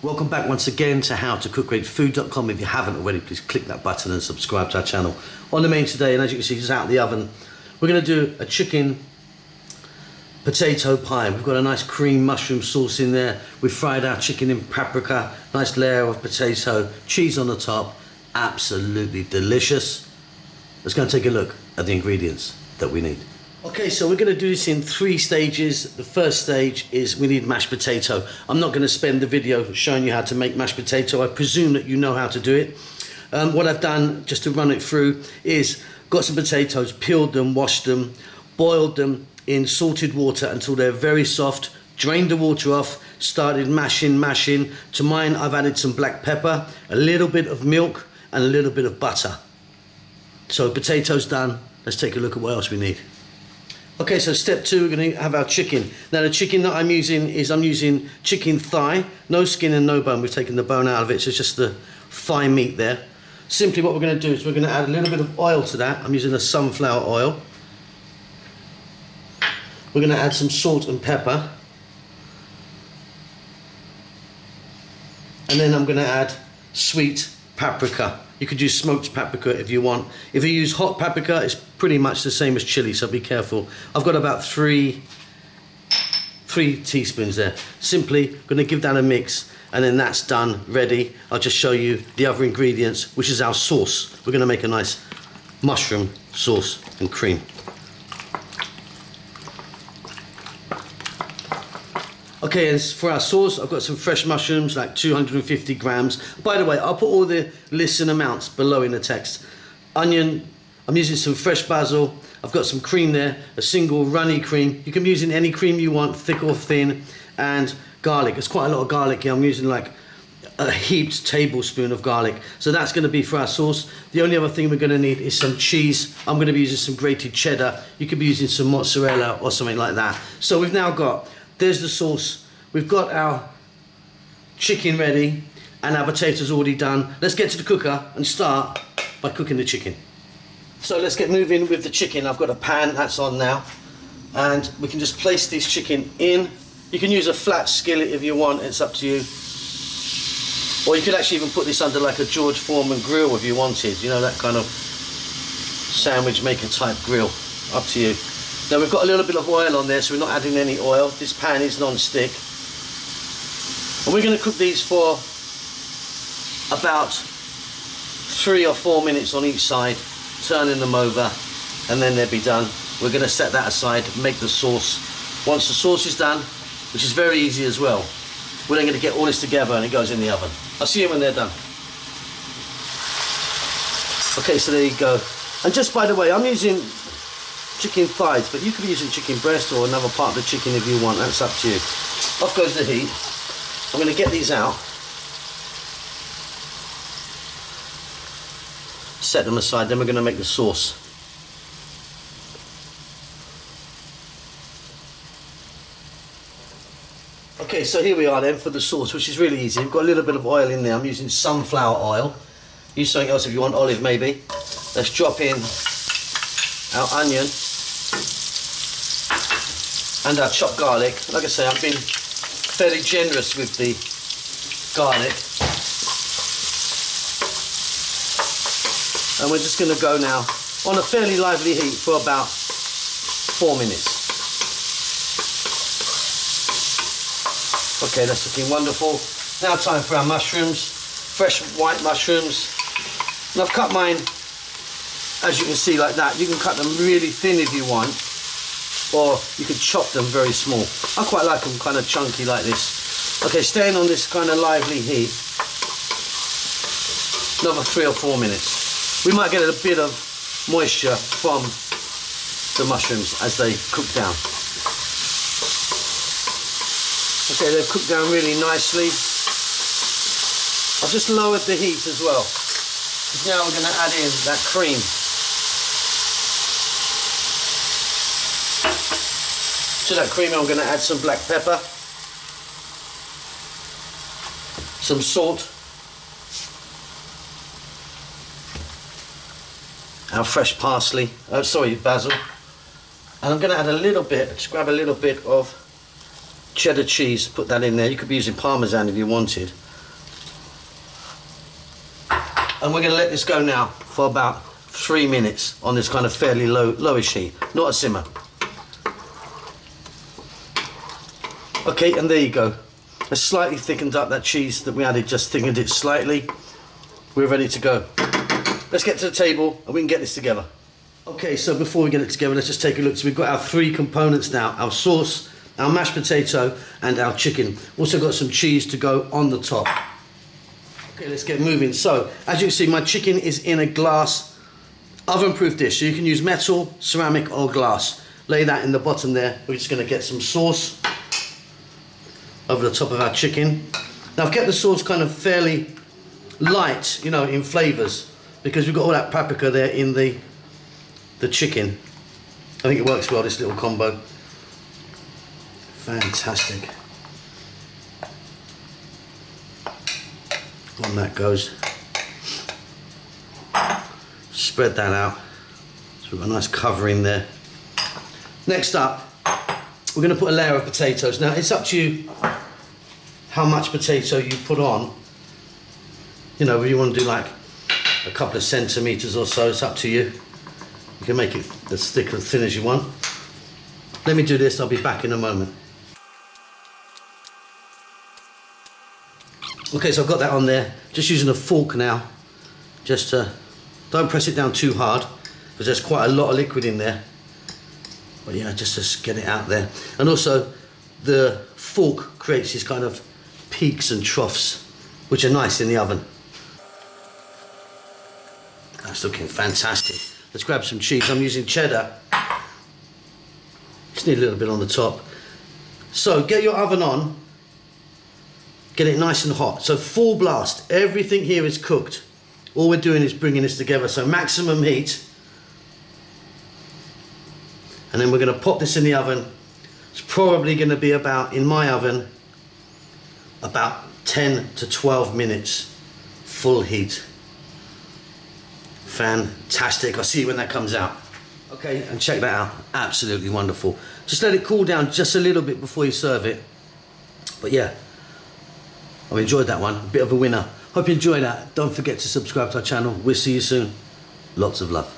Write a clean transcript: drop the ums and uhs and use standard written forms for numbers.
Welcome back once again to howtocookwithfood.com. If you haven't already, please click that button and subscribe to our channel. On the menu today, and as you can see, just out of the oven, we're going to do a chicken potato pie. We've got a nice cream mushroom sauce in there. We've fried our chicken in paprika, nice layer of potato, cheese on the top. Absolutely delicious. Let's go and take a look at the ingredients that we need. Okay, so we're going to do this in 3 stages. The first stage is we need mashed potato. I'm not going to spend the video showing you how to make mashed potato. I presume that you know how to do it. What I've done, just to run it through, is got some potatoes, peeled them, washed them, boiled them in salted water until they're very soft, drained the water off, started mashing. To mine, I've added some black pepper, a little bit of milk, and a little bit of butter. So potatoes done. Let's take a look at what else we need. Okay, so step 2, we're going to have our chicken. Now the chicken that I'm using chicken thigh, no skin and no bone. We've taken the bone out of it, so it's just the thigh meat there. Simply what we're going to do is we're going to add a little bit of oil to that. I'm using a sunflower oil. We're going to add some salt and pepper. And then I'm going to add sweet paprika. You could use smoked paprika if you want. If you use hot paprika, it's pretty much the same as chili, so be careful. I've got about three teaspoons there. Simply going to give that a mix, and then that's done, ready. I'll just show you the other ingredients, which is our sauce. We're going to make a nice mushroom sauce and cream. Okay, and for our sauce, I've got some fresh mushrooms, like 250 grams. By the way, I'll put all the lists and amounts below in the text. Onion, I'm using some fresh basil. I've got some cream there, a single runny cream. You can be using any cream you want, thick or thin, and garlic. There's quite a lot of garlic here. I'm using like a heaped tablespoon of garlic. So that's going to be for our sauce. The only other thing we're going to need is some cheese. I'm going to be using some grated cheddar. You could be using some mozzarella or something like that. So we've now got, there's the sauce. We've got our chicken ready and our potatoes already done. Let's get to the cooker and start by cooking the chicken. So let's get moving with the chicken. I've got a pan that's on now, and we can just place this chicken in. You can use a flat skillet if you want, it's up to you. Or you could actually even put this under like a George Foreman grill if you wanted, you know, that kind of sandwich maker type grill, up to you. Now we've got a little bit of oil on there, so we're not adding any oil. This pan is non-stick. And we're going to cook these for about 3 or 4 minutes on each side, turning them over, and then they'll be done. We're going to set that aside, make the sauce. Once the sauce is done, which is very easy as well, we're then going to get all this together and it goes in the oven. I'll see you when they're done. Okay, so there you go. And just by the way, I'm using chicken thighs, but you could be using chicken breast or another part of the chicken if you want. That's up to you. Off goes the heat. I'm going to get these out, set them aside, then we're going to make the sauce. Okay, so here we are then for the sauce, which is really easy. We've got a little bit of oil in there. I'm using sunflower oil. Use something else if you want, olive maybe. Let's drop in our onion and our chopped garlic. Like I say, I've been fairly generous with the garlic. And we're just going to go now on a fairly lively heat for about 4 minutes. Okay, that's looking wonderful. Now time for our mushrooms, fresh white mushrooms. And I've cut mine, as you can see, like that. You can cut them really thin if you want, or you could chop them very small. I quite like them kind of chunky like this. Okay, staying on this kind of lively heat, another 3 or 4 minutes. We might get a bit of moisture from the mushrooms as they cook down. Okay, they've cooked down really nicely. I've just lowered the heat as well. Now we're going to add in that cream. To that cream, I'm going to add some black pepper, some salt, our fresh parsley, basil, and I'm going to add a little bit, just grab a little bit of cheddar cheese, put that in there. You could be using Parmesan if you wanted. And we're going to let this go now for about 3 minutes on this kind of fairly lowish heat, not a simmer. Okay, and there you go. I slightly thickened up that cheese that we added, just thickened it slightly. We're ready to go. Let's get to the table and we can get this together. Okay, so before we get it together, let's just take a look. So we've got our 3 components now, our sauce, our mashed potato and our chicken. Also got some cheese to go on the top. Okay, let's get moving. So, as you can see, my chicken is in a glass oven-proof dish. So you can use metal, ceramic or glass. Lay that in the bottom there. We're just going to get some sauce over the top of our chicken. Now I've kept the sauce kind of fairly light, you know, in flavours, because we've got all that paprika there in the chicken. I think it works well, this little combo. Fantastic. On that goes. Spread that out. So we've got a nice covering there. Next up, we're going to put a layer of potatoes. Now it's up to you how much potato you put on. You know, if you want to do like a couple of centimetres or so, it's up to you. You can make it as thick or thin as you want. Let me do this, I'll be back in a moment. Okay, so I've got that on there. Just using a fork now. Just don't press it down too hard, because there's quite a lot of liquid in there. But yeah, just to get it out there. And also, the fork creates these kind of peaks and troughs, which are nice in the oven. That's looking fantastic. Let's grab some cheese. I'm using cheddar. Just need a little bit on the top. So get your oven on. Get it nice and hot. So full blast. Everything here is cooked. All we're doing is bringing this together. So maximum heat. And then we're going to pop this in the oven. It's probably going to be about, in my oven, about 10 to 12 minutes full heat. Fantastic. I'll see you when that comes out. Okay, and check that out. Absolutely wonderful. Just let it cool down just a little bit before you serve it. But yeah, I've enjoyed that one. A bit of a winner. Hope you enjoyed that. Don't forget to subscribe to our channel. We'll see you soon. Lots of love.